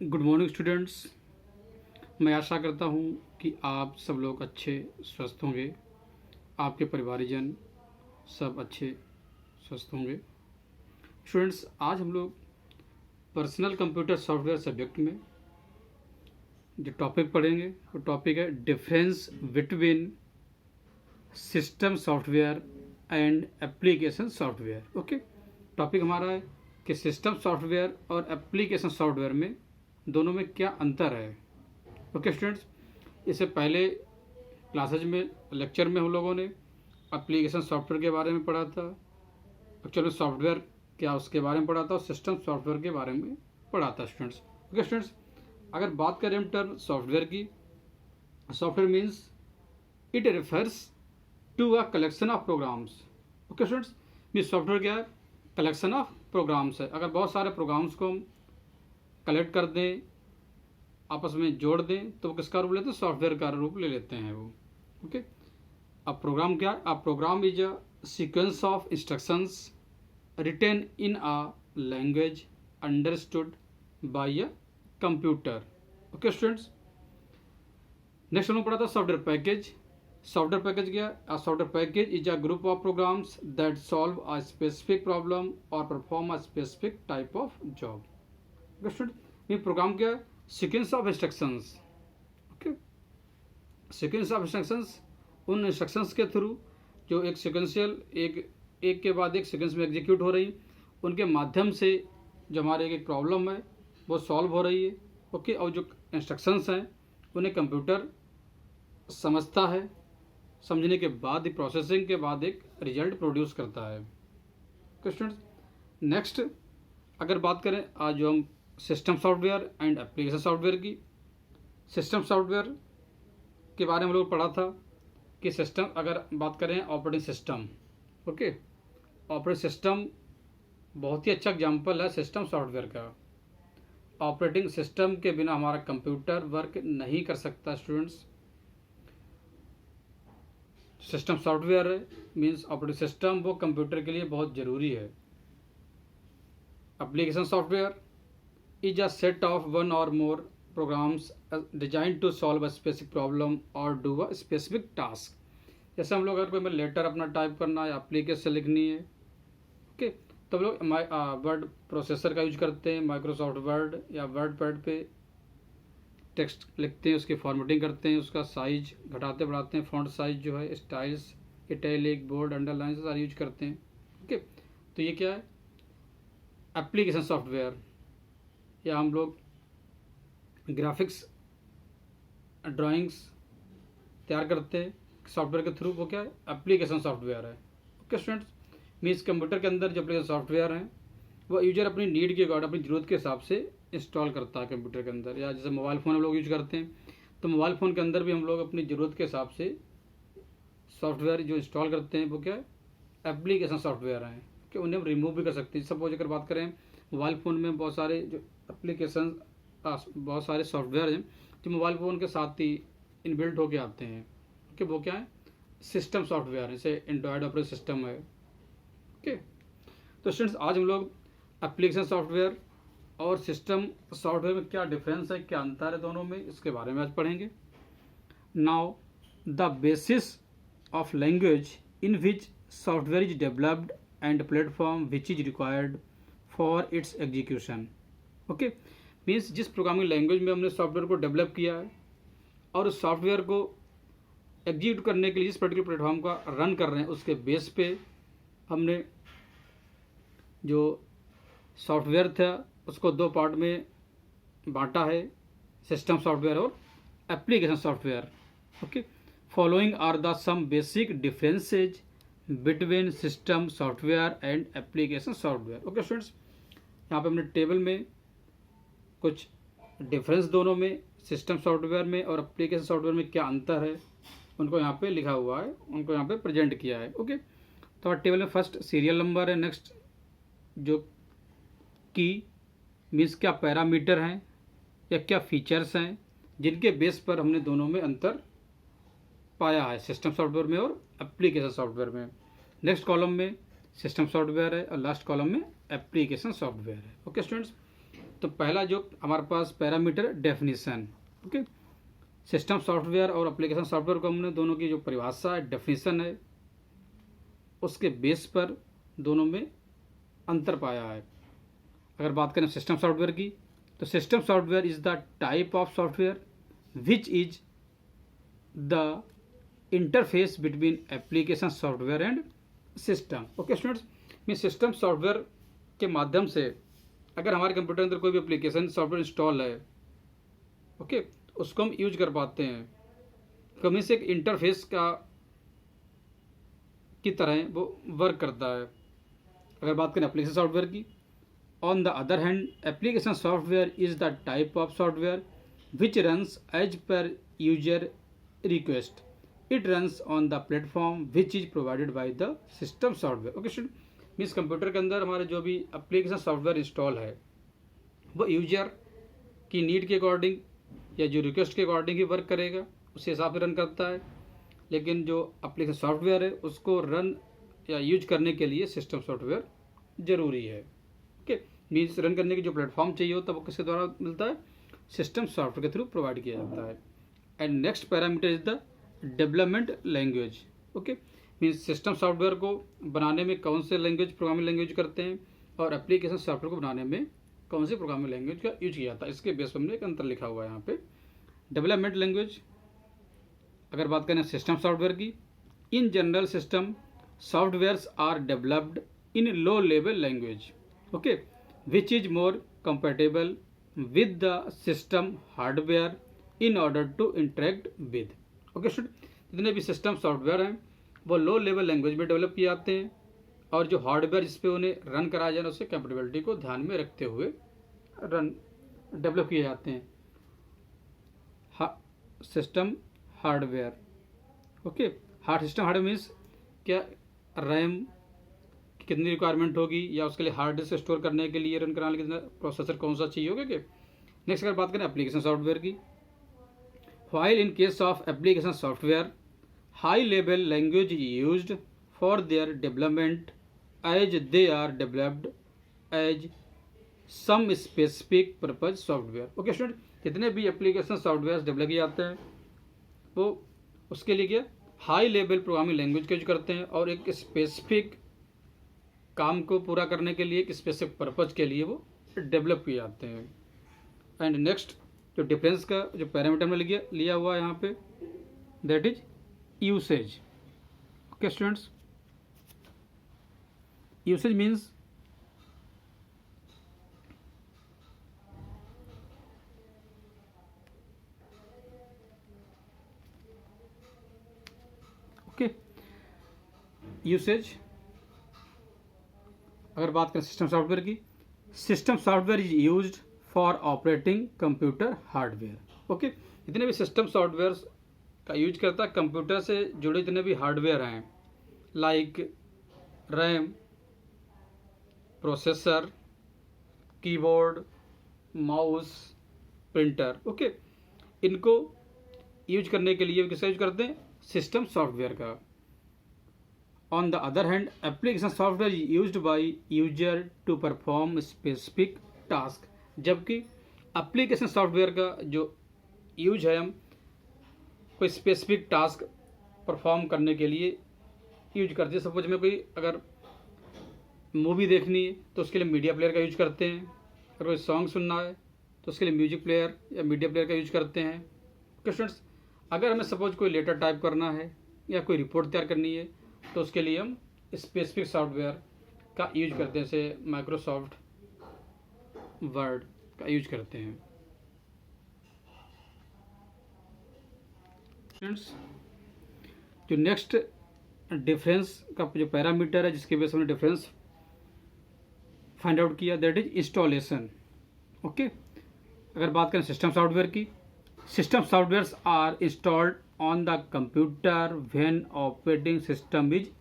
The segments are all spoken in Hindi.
Good morning students. मैं आशा करता हूँ कि आप सब लोग अच्छे स्वस्थ होंगे, आपके परिवारजन सब अच्छे स्वस्थ होंगे। स्टूडेंट्स, आज हम लोग पर्सनल कंप्यूटर सॉफ्टवेयर सब्जेक्ट में जो टॉपिक पढ़ेंगे वो टॉपिक है difference between system software and application software. Okay, topic हमारा है कि सिस्टम सॉफ्टवेयर और एप्लीकेशन सॉफ्टवेयर में दोनों में क्या अंतर है। ओके स्टूडेंट्स, इससे पहले क्लासेज में लेक्चर में हम लोगों ने एप्लीकेशन सॉफ्टवेयर के बारे में पढ़ा था, एक्चुअली सॉफ्टवेयर क्या उसके बारे में पढ़ा था और सिस्टम सॉफ्टवेयर के बारे में पढ़ा था स्टूडेंट्स। ओके स्टूडेंट्स, अगर बात करें हम टर्म सॉफ्टवेयर की, software means it refers to a collection of programs. Okay students, means software क्या है? कलेक्शन ऑफ प्रोग्राम्स है। अगर बहुत सारे प्रोग्राम्स को हम कलेक्ट कर दें, आपस में जोड़ दें, तो वो किसका रूप लेते हैं? सॉफ्टवेयर का रूप ले लेते हैं वो। ओके, अब प्रोग्राम क्या है? अब program is a sequence of instructions written in a language understood by a computer. Okay students, next हमने पढ़ा था सॉफ्टवेयर पैकेज। सॉफ्टवेयर पैकेज क्या है? Software package is a group of programs that solve a specific problem और perform a specific type of job. Okay student, ये प्रोग्राम क्या है? Sequence of instructions. Okay, sequence of instructions उन इंस्ट्रक्शंस के थ्रू जो एक सीक्वेंशियल एक के बाद एक सीक्वेंस में एग्जीक्यूट हो रही, उनके माध्यम से जो हमारे एक प्रॉब्लम है वो सॉल्व हो रही है। ओके, और जो इंस्ट्रक्शंस हैं उन्हें कंप्यूटर समझता है, समझने के बाद ही प्रोसेसिंग के बाद एक रिजल्ट प्रोड्यूस करता है। ओके स्टूडेंट्स, नेक्स्ट अगर बात करें आज जो हम system software and application software की, सिस्टम सॉफ्टवेयर के बारे में हम लोग पढ़ा था कि सिस्टम अगर बात करें operating system. Okay, operating system बहुत ही अच्छा एग्जांपल है सिस्टम सॉफ्टवेयर का। ऑपरेटिंग सिस्टम के बिना हमारा कंप्यूटर वर्क नहीं कर सकता students. System software means operating system वो कंप्यूटर के लिए बहुत ज़रूरी है। Application software is a set of one or more programs designed to solve a specific problem or do a specific task। जैसे हम लोग अगर कोई लेटर अपना टाइप करना है, एप्लीकेशन लिखनी है, ओके, तो हम लोग वर्ड प्रोसेसर का यूज करते हैं, माइक्रोसॉफ्ट वर्ड या वर्ड पैड पे टेक्स्ट लिखते हैं, उसकी फॉर्मेटिंग करते हैं, उसका साइज घटाते बढ़ाते हैं, फॉन्ट साइज जो है, स्टाइल्स, इटैलिक, बोल्ड, अंडरलाइन से सारे यूज करते हैं। ओके, तो ये क्या है? Application software. या हम लोग ग्राफिक्स ड्राइंग्स तैयार करते हैं सॉफ्टवेयर के थ्रू, वो क्या है? एप्लीकेशन सॉफ्टवेयर है। ओके स्टूडेंट्स, मीन्स कंप्यूटर के अंदर जो एप्लीकेशन सॉफ्टवेयर हैं वो यूजर अपनी नीड के अकॉर्डिंग, अपनी ज़रूरत के हिसाब से इंस्टॉल करता है कंप्यूटर के अंदर। या जैसे मोबाइल फ़ोन हम लोग यूज करते हैं, तो मोबाइल फ़ोन के अंदर भी हम लोग अपनी ज़रूरत के हिसाब से सॉफ्टवेयर जो इंस्टॉल करते हैं वो क्या है? एप्लीकेशन सॉफ्टवेयर हैं कि उन्हें हम रिमूव भी कर सकते हैं। सपोज अगर बात करें मोबाइल फ़ोन में बहुत सारे जो एप्लीकेशन, बहुत सारे सॉफ्टवेयर हैं जो मोबाइल फ़ोन के साथ ही इनबिल्ट होके आते हैं कि वो क्या है? सिस्टम सॉफ्टवेयर, जैसे एंड्रॉयड ऑपरेटिंग सिस्टम है। ओके, तो स्टूडेंट्स आज हम लोग एप्लीकेशन सॉफ्टवेयर और सिस्टम सॉफ्टवेयर में क्या डिफरेंस है, क्या अंतर है दोनों में, इसके बारे में आज पढ़ेंगे। Now the basis of language in which software is developed and platform which is required for its execution. Okay, means जिस प्रोग्रामिंग लैंग्वेज में हमने सॉफ्टवेयर को डेवलप किया है और उस सॉफ्टवेयर को एग्जीक्यूट करने के लिए जिस पर्टिकुलर प्लेटफॉर्म का रन कर रहे हैं, उसके बेस पे हमने जो सॉफ्टवेयर था उसको दो पार्ट में बांटा है, सिस्टम सॉफ्टवेयर और application software. Okay, following are the some basic differences between system software and application software. Okay students, यहाँ पे हमने टेबल में कुछ डिफरेंस दोनों में, सिस्टम सॉफ्टवेयर में और एप्लीकेशन सॉफ्टवेयर में क्या अंतर है, उनको यहाँ पे लिखा हुआ है, उनको यहाँ पे प्रेजेंट किया है। ओके, तो टेबल में फर्स्ट सीरियल नंबर है, नेक्स्ट जो की मीन्स क्या पैरामीटर हैं या क्या फीचर्स हैं जिनके बेस पर हमने दोनों में अंतर पाया है, सिस्टम सॉफ्टवेयर में और एप्लीकेशन सॉफ्टवेयर में। नेक्स्ट कॉलम में सिस्टम सॉफ्टवेयर है और लास्ट कॉलम में एप्लीकेशन सॉफ्टवेयर है। ओके स्टूडेंट्स, तो पहला जो हमारे पास parameter definition, okay, system software और एप्लीकेशन सॉफ्टवेयर को हमने दोनों की जो परिभाषा है, डेफिनेशन है, उसके बेस पर दोनों में अंतर पाया है। अगर बात करें सिस्टम सॉफ्टवेयर की, तो system software is the type of software which is the interface between application software and system. Okay students, मैं सिस्टम सॉफ्टवेयर के माध्यम से अगर हमारे कंप्यूटर के अंदर कोई भी एप्लीकेशन सॉफ्टवेयर इंस्टॉल है, ओके, उसको हम यूज कर पाते हैं। कमी से एक इंटरफेस की तरह वो वर्क करता है। अगर बात करें एप्लीकेशन सॉफ्टवेयर की, on the other hand application software is the type of software which runs as per user request. It runs on the platform which is provided by the system software. Okay student, means computer के अंदर हमारे जो भी एप्लीकेशन सॉफ्टवेयर इंस्टॉल है वो यूजर की नीड के अकॉर्डिंग या जो रिक्वेस्ट के अकॉर्डिंग ही वर्क करेगा, उसी हिसाब से रन करता है। लेकिन जो एप्लीकेशन सॉफ्टवेयर है उसको रन या यूज करने के लिए सिस्टम सॉफ्टवेयर ज़रूरी है। ओके, मीन्स रन करने की जो प्लेटफॉर्म चाहिए होता है वो किसके द्वारा मिलता है, सिस्टम सॉफ्टवेयर के थ्रू प्रोवाइड किया जाता है। And next parameter is the development language. Okay, means system software को बनाने में कौन से लैंग्वेज, प्रोग्रामिंग लैंग्वेज करते हैं, और एप्लीकेशन सॉफ्टवेयर को बनाने में कौन सी प्रोग्रामिंग लैंग्वेज का यूज किया जाता है, इसके बेस पर हमने एक अंतर लिखा हुआ है यहाँ पे। डेवलपमेंट लैंग्वेज, अगर बात करें सिस्टम सॉफ्टवेयर की, in general system softwares are developed in low level language, okay, which is more compatible with the system hardware in order to interact with. Okay student, जितने भी सिस्टम सॉफ्टवेयर हैं वो लो लेवल लैंग्वेज में डेवलप किए जाते हैं, और जो हार्डवेयर जिस पे उन्हें रन कराया जाए उससे कैपेबिलिटी को ध्यान में रखते हुए रन डेवलप किए जाते हैं। System hardware, okay, system hardware means क्या, रैम की कितनी रिक्वायरमेंट होगी, या उसके लिए हार्ड डिस्क स्टोर करने के लिए, रन कराने के लिए प्रोसेसर कौन सा चाहिए होगा। नेक्स्ट अगर बात करें एप्लीकेशन सॉफ्टवेयर की, while in case of application software high level language is used for their development as they are developed as some specific purpose software। Okay student, जितने भी एप्लीकेशन सॉफ्टवेयर डेवलप किए जाते हैं वो उसके लिए क्या, हाई लेवल प्रोग्रामिंग लैंग्वेज का यूज करते हैं, और एक स्पेसिफिक काम को पूरा करने के लिए, एक स्पेसिफिक पर्पज के लिए वो डेवलप किए जाते हैं। एंड नेक्स्ट जो डिफरेंस का जो पैरामीटर में लिया हुआ है यहाँ पे, that is usage. Okay students, usage means okay, usage अगर बात करें सिस्टम सॉफ्टवेयर की, system software is used for operating computer hardware. Okay, जितने भी सिस्टम सॉफ्टवेयर का यूज करता है कंप्यूटर से जुड़े जितने भी हार्डवेयर हैं, like RAM, processor, keyboard, mouse, printer, okay, इनको यूज करने के लिए किसका यूज करते हैं, सिस्टम सॉफ्टवेयर का। On the other hand application software is used by user to perform specific task, जबकि एप्लीकेशन सॉफ्टवेयर का जो यूज है हम कोई स्पेसिफिक टास्क परफॉर्म करने के लिए यूज करते हैं। सपोज में कोई अगर मूवी देखनी है तो उसके लिए मीडिया प्लेयर का यूज करते हैं, अगर कोई सॉन्ग सुनना है तो उसके लिए म्यूजिक प्लेयर या मीडिया प्लेयर का यूज करते हैं। स्टूडेंट्स, अगर हमें सपोज कोई लेटर टाइप करना है या कोई रिपोर्ट तैयार करनी है तो उसके लिए हम स्पेसिफिक सॉफ्टवेयर का यूज करते हैं, जैसे माइक्रोसॉफ्ट वर्ड का यूज करते हैं। स्टूडेंट्स, जो नेक्स्ट डिफरेंस का जो पैरामीटर है जिसके बेस हमने डिफरेंस फाइंड आउट किया, दैट इज इंस्टॉलेशन। ओके, अगर बात करें सिस्टम सॉफ्टवेयर की, system softwares are installed on the computer when operating system is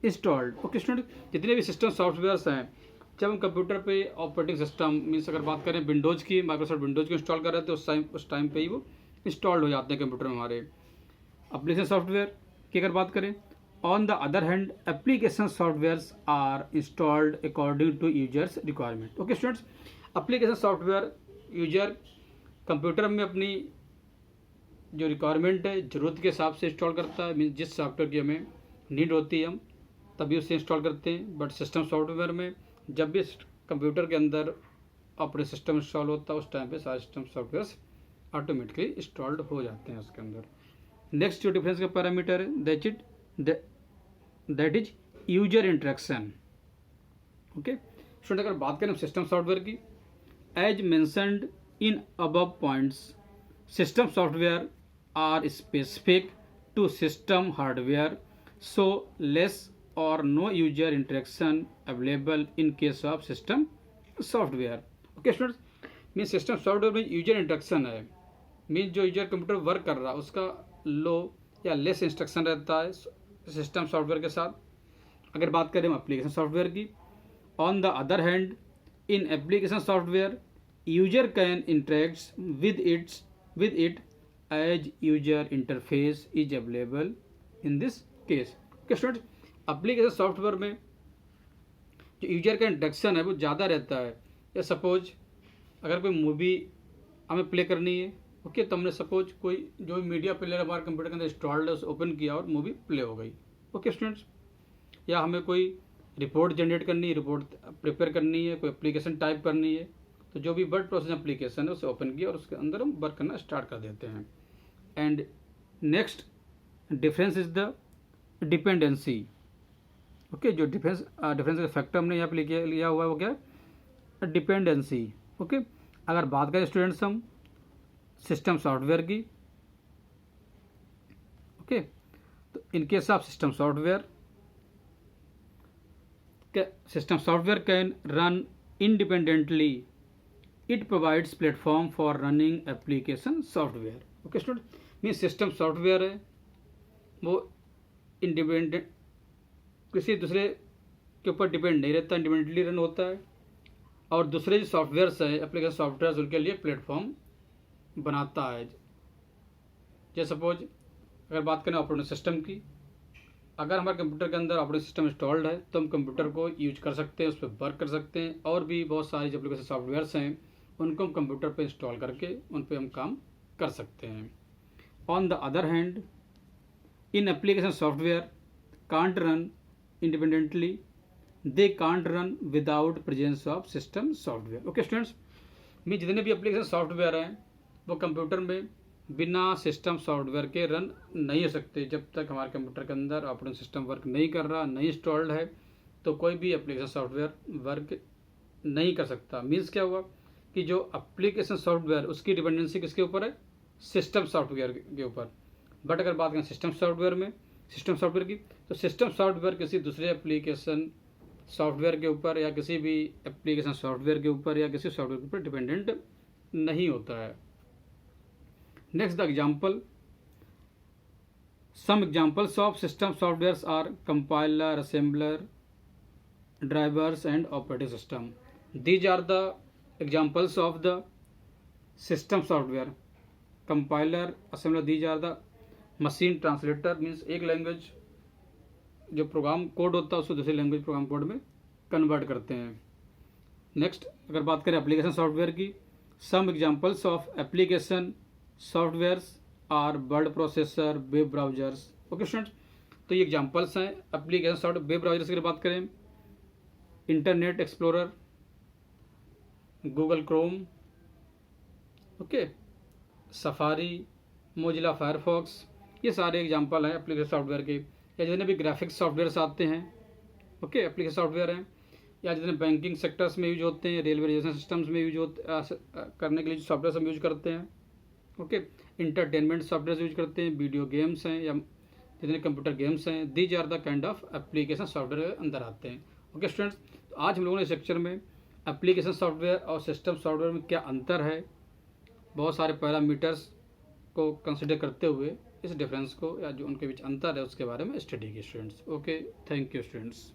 installed. Okay student, जितने भी सिस्टम सॉफ्टवेयर्स हैं जब हम कंप्यूटर पे ऑपरेटिंग सिस्टम मीन्स अगर बात करें विंडोज़ की, माइक्रोसॉफ्ट विंडोज़ को इंस्टॉल कर रहे थे उस टाइम पे ही वो इंस्टॉल्ड हो जाते हैं कंप्यूटर में हमारे। एप्लीकेशन सॉफ्टवेयर की अगर बात करें, on the other hand application softwares are installed according to users requirement. Okay students, application software user computer में अपनी जो रिक्वायरमेंट है ज़रूरत के हिसाब से इंस्टॉल करता है, मीन्स जिस सॉफ्टवेयर की हमें नीड होती है हम तभी उसे इंस्टॉल करते हैं। बट सिस्टम सॉफ्टवेयर में जब भी कंप्यूटर के अंदर ऑपरेटिंग सिस्टम इंस्टॉल होता है उस टाइम पे सारे सिस्टम सॉफ्टवेयर ऑटोमेटिकली इंस्टॉल्ड हो जाते हैं उसके अंदर। नेक्स्ट जो डिफरेंस का पैरामीटर है that is user interaction. Okay student, अगर बात करें सिस्टम सॉफ्टवेयर की, as mentioned in above points system software are specific to system hardware, so less or no user interaction available in case of system software. Okay students, mean system software में यूजर इंटरेक्शन है, मीन जो यूजर कंप्यूटर वर्क कर रहा है उसका लो या लेस इंस्ट्रक्शन रहता है सिस्टम सॉफ्टवेयर के साथ। अगर बात करें एप्लीकेशन सॉफ्टवेयर की, on the other hand in application software user can interact with it as user interface is available in this case. Okay students, application software में जो यूजर का इंटरेक्शन है वो ज़्यादा रहता है। या सपोज अगर कोई मूवी हमें प्ले करनी है, ओके तो हमने सपोज कोई जो मीडिया प्लेयर हमारे कंप्यूटर के अंदर इंस्टॉल्ड है उसे ओपन किया और मूवी प्ले हो गई। ओके स्टूडेंट्स, या हमें कोई रिपोर्ट जनरेट करनी है, रिपोर्ट प्रिपेयर करनी है, कोई एप्लीकेशन टाइप करनी है, तो जो भी वर्ड प्रोसेस एप्लीकेशन है उसे ओपन किया और उसके अंदर हम वर्क करना स्टार्ट कर देते हैं। And next difference is the dependency. Okay, जो डिफरेंस का फैक्टर हमने यहाँ पे लिया हुआ है वो क्या है, डिपेंडेंसी। ओके, अगर बात करें स्टूडेंट्स हम सिस्टम सॉफ्टवेयर की, ओके तो इन case of system software can run independently, it provides platform for running application software. Okay student, mean system software है वो इंडिपेंडेंट किसी दूसरे के ऊपर डिपेंड नहीं रहता, इंडिपेंडेंटली रन होता है। और दूसरे जो सॉफ्टवेयर्स है एप्लीकेशन सॉफ्टवेयर उनके लिए प्लेटफॉर्म बनाता है। जैसे सपोज अगर बात करें ऑपरेटिंग सिस्टम की, अगर हमारे कंप्यूटर के अंदर ऑपरेटिंग सिस्टम इंस्टॉल्ड है तो हम कंप्यूटर को यूज कर सकते हैं, उस पर वर्क कर सकते हैं, और भी बहुत सारी जो एप्लीकेशन सॉफ्टवेयर्स हैं उनको हम कंप्यूटर पर इंस्टॉल करके उन पर हम काम कर सकते हैं। On the other hand in application software can't run independently, they can't run without presence of system software. Okay students, मैं जितने भी एप्लीकेशन सॉफ्टवेयर हैं वो कंप्यूटर में बिना सिस्टम सॉफ्टवेयर के रन नहीं हो सकते। जब तक हमारे कंप्यूटर के अंदर ऑपरेटिंग सिस्टम वर्क नहीं कर रहा, नहीं इंस्टॉल्ड है, तो कोई भी एप्लीकेशन सॉफ्टवेयर वर्क नहीं कर सकता। मीन्स क्या हुआ कि जो एप्लीकेशन सॉफ्टवेयर उसकी डिपेंडेंसी किसके ऊपर है, सिस्टम सॉफ्टवेयर के ऊपर। बट अगर बात करें सिस्टम सॉफ्टवेयर की, तो सिस्टम सॉफ्टवेयर किसी दूसरे एप्लीकेशन सॉफ्टवेयर के ऊपर या किसी भी एप्लीकेशन सॉफ्टवेयर के ऊपर या किसी सॉफ्टवेयर के ऊपर डिपेंडेंट नहीं होता है। Next the example, some examples of system softwares are compiler, assembler, drivers and operating system. These are the examples of the system software, compiler, assembler. These are the machine translator, means एक लैंग्वेज जो प्रोग्राम कोड होता है उसको दूसरी लैंग्वेज प्रोग्राम कोड में कन्वर्ट करते हैं। नेक्स्ट अगर बात करें एप्लीकेशन सॉफ्टवेयर की, some examples of application softwares are word processor, web browsers. Okay students, तो ये एग्जांपल्स हैं एप्लीकेशन सॉफ्टवेयर। वेब ब्राउजर्स की बात करें, internet explorer, Google Chrome, okay, safari, Mozilla Firefox, ये सारे एग्जांपल हैं एप्लीकेशन सॉफ्टवेयर के। या जितने भी ग्राफिक्स सॉफ्टवेयर्स आते हैं, ओके, एप्लीकेशन सॉफ्टवेयर हैं, या जितने बैंकिंग सेक्टर्स में यूज होते हैं, रेलवे रिजर्वेशन सिस्टम्स में यूज करने के लिए जो सॉफ्टवेयर हम यूज करते हैं, ओके, इंटरटेनमेंट सॉफ्टवेयर यूज करते हैं, वीडियो गेम्स हैं या जितने कंप्यूटर गेम्स हैं, these are the kind of application software के अंदर आते हैं। ओके स्टूडेंट्स, तो आज हम लोगों ने इस लेक्चर में एप्लीकेशन सॉफ्टवेयर और सिस्टम सॉफ्टवेयर में क्या अंतर है, बहुत सारे पैरामीटर्स को कंसिडर करते हुए इस डिफरेंस को या जो उनके बीच अंतर है उसके बारे में स्टडी की students. Okay, thank you students.